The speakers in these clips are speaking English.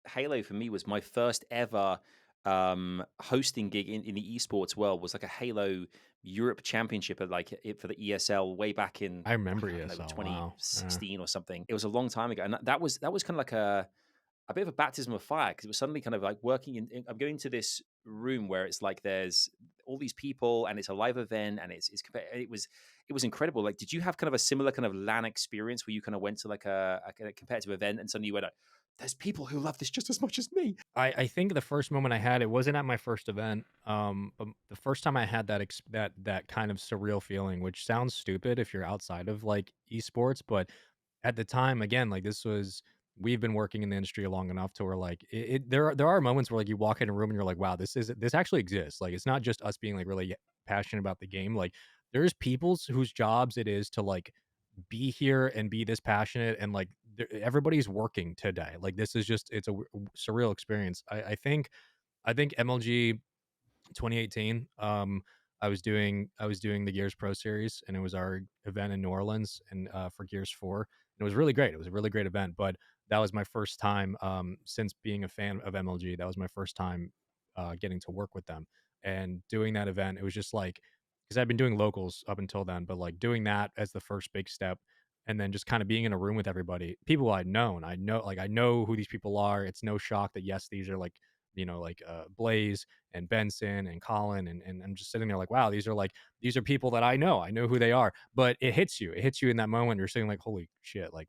Halo for me was my first ever hosting gig in the esports world. Was like a Halo Europe Championship at like for the ESL way back in, I remember I don't know, ESL. Wow. Yeah. 2016 or something. It was a long time ago, and that was kind of like a bit of a baptism of fire, because it was suddenly kind of like working I'm going to this room where it's like there's all these people and it's a live event, and it was incredible. Like, did you have kind of a similar kind of LAN experience where you kind of went to like a competitive event and suddenly you went like, there's people who love this just as much as me? I think the first moment I had, it wasn't at my first event, but the first time I had that kind of surreal feeling, which sounds stupid if you're outside of like esports, but at the time, again, like this was we've been working in the industry long enough to where like there are moments where like you walk in a room and you're like, wow, this actually exists. Like it's not just us being like really passionate about the game. Like there's people's whose jobs it is to like be here and be this passionate, and like everybody's working today. Like this is just it's a surreal experience. I think MLG 2018. I was doing the Gears Pro Series, and it was our event in New Orleans, and for Gears 4, and it was really great. It was a really great event, but that was my first time since being a fan of MLG. That was my first time getting to work with them and doing that event. It was just like because I've been doing locals up until then, but like doing that as the first big step. And then just kind of being in a room with everybody, people I'd known, I know who these people are. It's no shock that yes, these are like Blaze and Benson and Colin, and I'm just sitting there like, wow, these are people that I know who they are. But it hits you in that moment. You're saying like, holy shit, like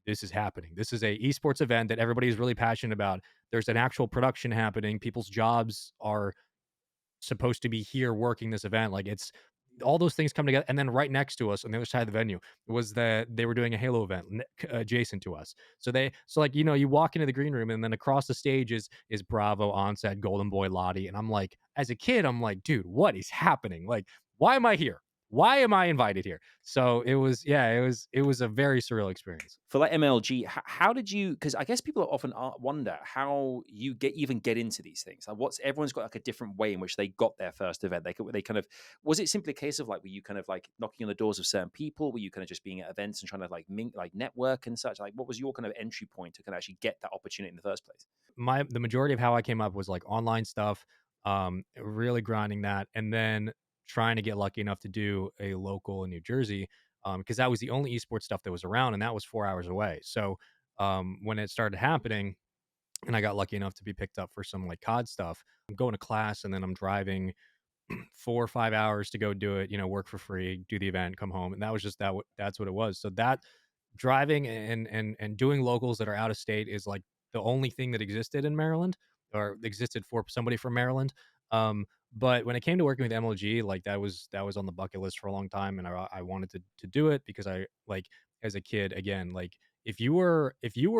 this is happening. This is a esports event that everybody is really passionate about. There's an actual production happening. People's jobs are supposed to be here working this event. Like it's all those things come together. And then right next to us on the other side of the venue was that they were doing a Halo event adjacent to us. So like, you walk into the green room and then across the stage is Bravo, Onset, Golden Boy, Lottie. And I'm like, as a kid, I'm like, dude, what is happening? Like, why am I here? Why am I invited here? So it was a very surreal experience. For like MLG, how did you? Because I guess people often wonder how you even get into these things. Like, what's everyone's got like a different way in which they got their first event. They kind of, was it simply a case of like, were you kind of like knocking on the doors of certain people? Were you kind of just being at events and trying to like like network and such? Like, what was your kind of entry point to kind of actually get that opportunity in the first place? The majority of how I came up was like online stuff, really grinding that, and then trying to get lucky enough to do a local in New Jersey, because that was the only esports stuff that was around, and that was 4 hours away. So when it started happening, and I got lucky enough to be picked up for some like COD stuff, I'm going to class, and then I'm driving 4 or 5 hours to go do it. Work for free, do the event, come home, and that was just that. That's what it was. So that driving and doing locals that are out of state is like the only thing that existed in Maryland or existed for somebody from Maryland. Um, but when it came to working with MLG, like that was on the bucket list for a long time, and I wanted to do it because I like as a kid again like if you were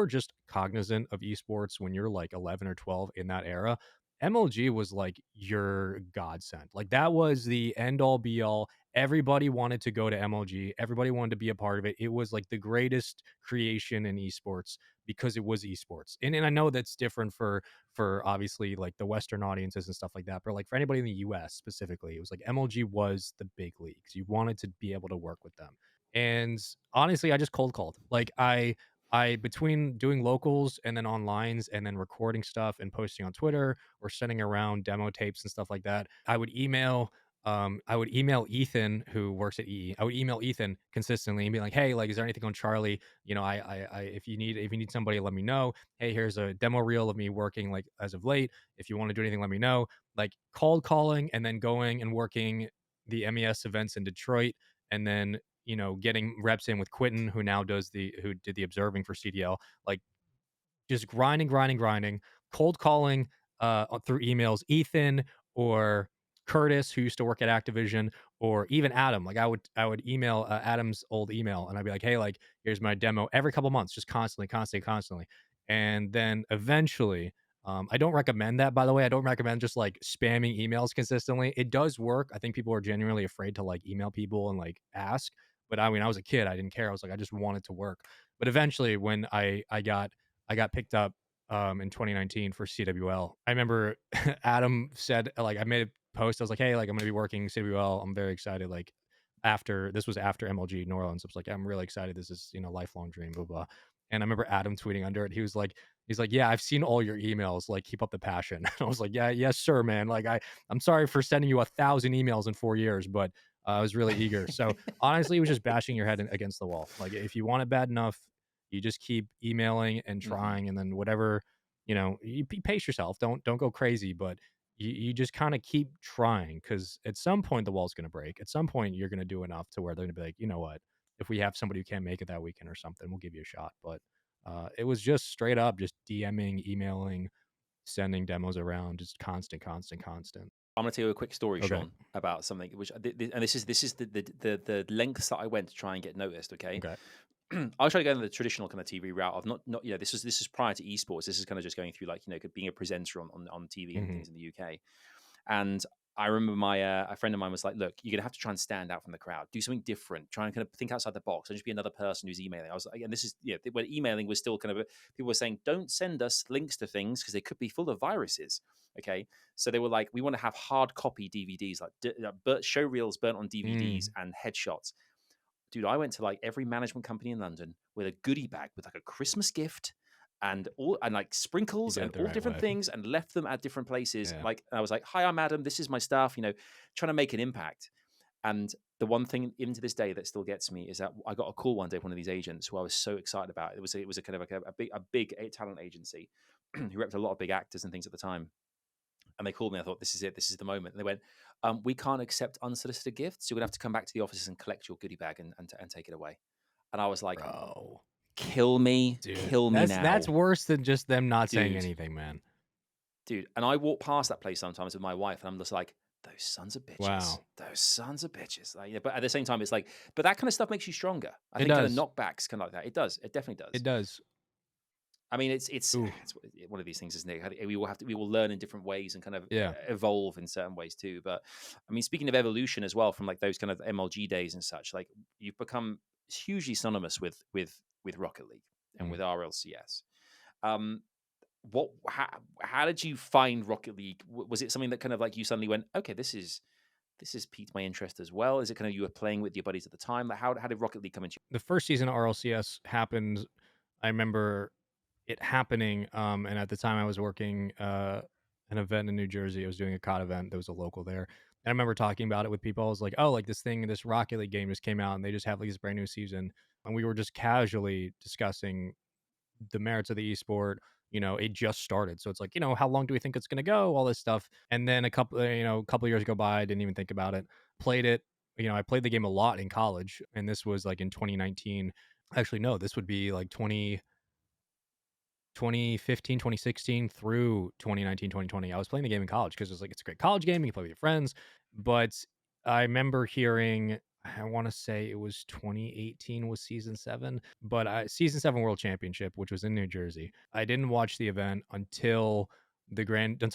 just cognizant of esports when you're like 11 or 12 in that era, MLG was like your godsend. Like that was the end all be all. Everybody wanted to go to MLG. Everybody wanted to be a part of it. It was like the greatest creation in esports because it was esports. And I know that's different for obviously like the Western audiences and stuff like that. But like for anybody in the US specifically, it was like MLG was the big leagues. You wanted to be able to work with them. And honestly, I just cold called. Like I between doing locals and then onlines and then recording stuff and posting on Twitter or sending around demo tapes and stuff like that, I would email Ethan, who works at EE. I would email Ethan consistently and be like, "Hey, like, is there anything on Charlie? If you need somebody, let me know. Hey, here's a demo reel of me working like as of late. If you want to do anything, let me know." Like cold calling and then going and working the MES events in Detroit, and then getting reps in with Quentin, who did the observing for CDL. Like just grinding, cold calling through emails, Ethan or Curtis, who used to work at Activision, or even Adam. Like I would email Adam's old email, and I'd be like, hey, like here's my demo every couple months, just constantly, and then eventually. I don't recommend that, by the way. I don't recommend just like spamming emails consistently. It does work. I think people are genuinely afraid to like email people and like ask. But I mean, I was a kid. I didn't care. I was like, I just wanted to work. But eventually, when I got picked up in 2019 for CWL. I remember Adam said like I made a post. I was like, hey, like I'm gonna be working CWL. I'm very excited. Like after this was after MLG New Orleans. I was like, I'm really excited. This is lifelong dream. Blah blah. And I remember Adam tweeting under it. He's like, "Yeah, I've seen all your emails. Like, keep up the passion." And I was like, "Yeah, yes, sir, man. Like, I'm sorry for sending you 1,000 emails in 4 years, but I was really eager." So honestly, it was just bashing your head against the wall. Like, if you want it bad enough, you just keep emailing and Hmm. trying, and then whatever, you pace yourself. Don't go crazy, but you just kind of keep trying, because at some point the wall's going to break. At some point, you're going to do enough to where they're going to be like, you know what? If we have somebody who can't make it that weekend or something, we'll give you a shot. But it was just straight up, just DMing, emailing, sending demos around, just constant, constant, constant. I'm gonna tell you a quick story, Okay. Sean, about something which, and this is the lengths that I went to try and get noticed. Okay, Okay. I was trying to go in the traditional kind of TV route of not this is prior to esports. This is kind of just going through like being a presenter on TV and Hmm. things in the UK. And I remember my a friend of mine was like, "Look, you're gonna have to try and stand out from the crowd. Do something different. Try and kind of think outside the box. Don't just be another person who's emailing." I was like, and this is when emailing was still kind of people were saying, "Don't send us links to things because they could be full of viruses." Okay, so they were like, "We want to have hard copy DVDs, like show reels burnt on DVDs Mm, and headshots." Dude, I went to like every management company in London with a goodie bag with like a Christmas gift and like you sprinkles did and it the all right different way. things and left them at different places. Yeah. Like I was like, "Hi, I'm Adam. This is my stuff." Trying to make an impact. And the one thing even to this day that still gets me is that I got a call one day from one of these agents who I was so excited about. It was a kind of like a big talent agency who repped a lot of big actors and things at the time. And they called me. I thought, this is it. This is the moment. And they went, "We can't accept unsolicited gifts. You're gonna have to come back to the office and collect your goodie bag and take it away." And I was like, Bro. Dude, kill me that's now, worse than just them not saying dude, anything, man. dude. And I walk past that place sometimes with my wife, and I'm just like, Wow. those sons of bitches. Like, but at the same time, it's like, but that kind of stuff makes you stronger. I It think kind of does. knockbacks kind of like that. It does. It definitely It does. does. I mean, it's Ooh. it's one of these things, isn't it? I think we will learn in different ways and kind of Yeah. evolve in certain ways too. But I mean, speaking of evolution as well, from like those kind of MLG days and such, like you've become hugely synonymous with Rocket League and Mhm. with RLCS. Um, how did you find Rocket League? Was it something that kind of like you suddenly went, okay, this is piqued my interest as well? Is it kind of you were playing with your buddies at the time? Like how did Rocket League come into The first season of RLCS happened. I remember it happening. And at the time I was working an event in New Jersey. I was doing a COD event. There was a local there. And I remember talking about it with people. I was like, oh, like this Rocket League game just came out and they just have like this brand new season. And we were just casually discussing the merits of the esport. It just started. So it's like, how long do we think it's going to go? All this stuff. And then a couple of years go by. I didn't even think about it. Played it. I played the game a lot in college. And this was like in 2019. Actually, no, this would be like 2015, 2016 through 2019, 2020. I was playing the game in college because it was like, it's a great college game. You can play with your friends. But I remember hearing, I want to say it was 2018 was season seven, but season seven World Championship, which was in New Jersey. I didn't watch the event until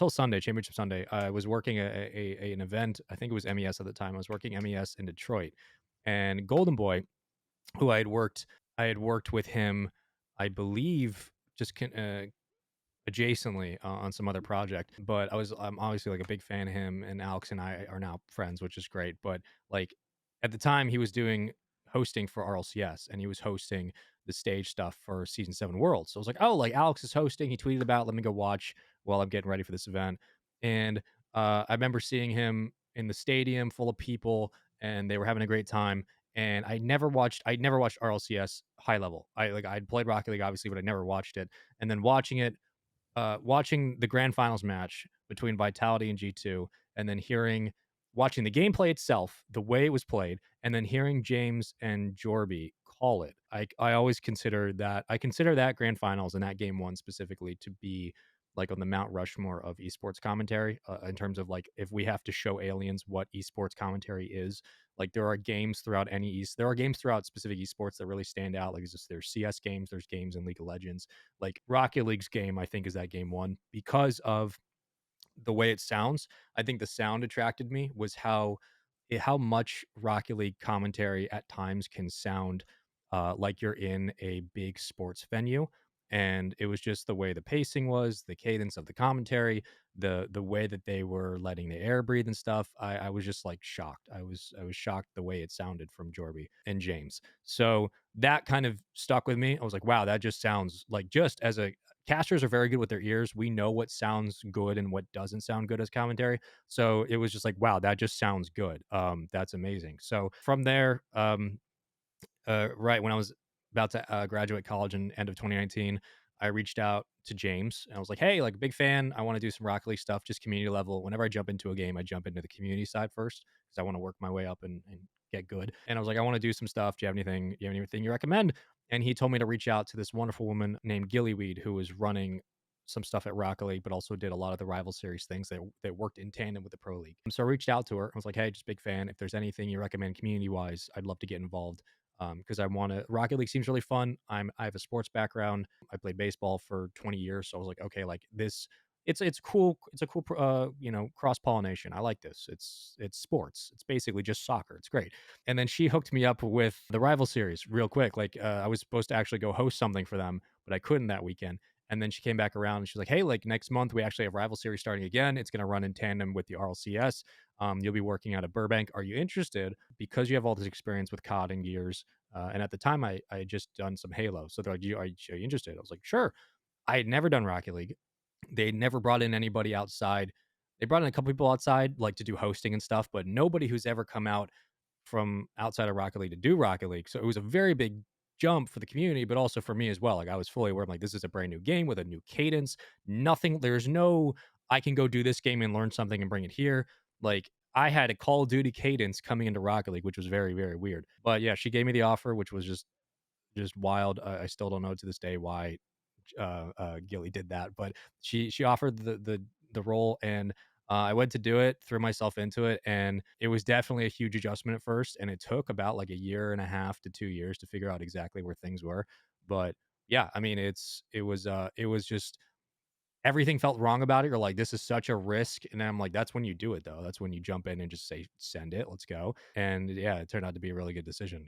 Sunday, Championship Sunday. I was working an event. I think it was MES at the time. I was working MES in Detroit, and Golden Boy, who I had worked with him, I believe, just adjacently on some other project. But I'm obviously like a big fan of him, and Alex and I are now friends, which is great. But like at the time, he was doing hosting for RLCS, and he was hosting the stage stuff for season seven World. So I was like, oh, like Alex is hosting. He tweeted about, let me go watch while I'm getting ready for this event. And I remember seeing him in the stadium full of people, and they were having a great time. And I'd never watched RLCS high level. I'd played Rocket League obviously, but I never watched it. And then watching the grand finals match between Vitality and G2, and then watching the gameplay itself, the way it was played, and then hearing James and Jorby call it. I always consider that grand finals and that game one specifically to be like on the Mount Rushmore of esports commentary, in terms of like, if we have to show aliens what esports commentary is. Like there are games throughout specific esports that really stand out. Like there's CS games, there's games in League of Legends. Like Rocket League's game, I think, is that game one because of the way it sounds. I think the sound attracted me was how much Rocket League commentary at times can sound like you're in a big sports venue. and it was just the way the pacing was, the cadence of the commentary, the way that they were letting the air breathe and stuff. I was just like shocked. I was shocked the way it sounded from Jorby and James. So that kind of stuck with me. I was like, wow, that just sounds like, just as a casters are very good with their ears. We know what sounds good and what doesn't sound good as commentary. So it was just like, wow, that just sounds good. That's amazing. So from there, right when I was about to graduate college in end of 2019, I reached out to James and I was like, "Hey, like big fan. I want to do some Rocket League stuff, just community level. Whenever I jump into a game, I jump into the community side first because I want to work my way up and get good." And I was like, "I want to do some stuff. Do you have anything? You have anything you recommend?" And he told me to reach out to this wonderful woman named Gillyweed who was running some stuff at Rocket League, but also did a lot of the rival series things that worked in tandem with the pro league. So I reached out to her. I was like, "Hey, just big fan. If there's anything you recommend community wise, I'd love to get involved." Because I want to. Rocket League seems really fun. I have a sports background. I played baseball for 20 years, so I was like, okay, like this. It's cool. It's a cool cross pollination. I like this. It's sports. It's basically just soccer. It's great. And then she hooked me up with the rival series real quick. Like I was supposed to actually go host something for them, but I couldn't that weekend. And then she came back around and she's like, "Hey, like next month we actually have rival series starting again. It's going to run in tandem with the RLCS. You'll be working out of Burbank. Are you interested? Because you have all this experience with COD and Gears." And at the time, I had just done some Halo, so they're like, "Are you interested?" I was like, "Sure." I had never done Rocket League. They never brought in anybody outside. They brought in a couple people outside, like to do hosting and stuff, but nobody who's ever come out from outside of Rocket League to do Rocket League. So it was a very big jump for the community, but also for me as well. Like I was fully aware, I'm like, this is a brand new game with a new cadence. Nothing, there's no, I can go do this game and learn something and bring it here. Like I had a Call of Duty cadence coming into Rocket League, which was very, very weird. But yeah, she gave me the offer, which was just wild. I still don't know to this day why Gilly did that, but she offered the role, and I went to do it, threw myself into it, and it was definitely a huge adjustment at first, and it took about like a year and a half to 2 years to figure out exactly where things were. But yeah, I mean, it was just everything felt wrong about it. You're like, this is such a risk, and I'm like, that's when you do it though. That's when you jump in and just say, send it, let's go. And yeah, it turned out to be a really good decision.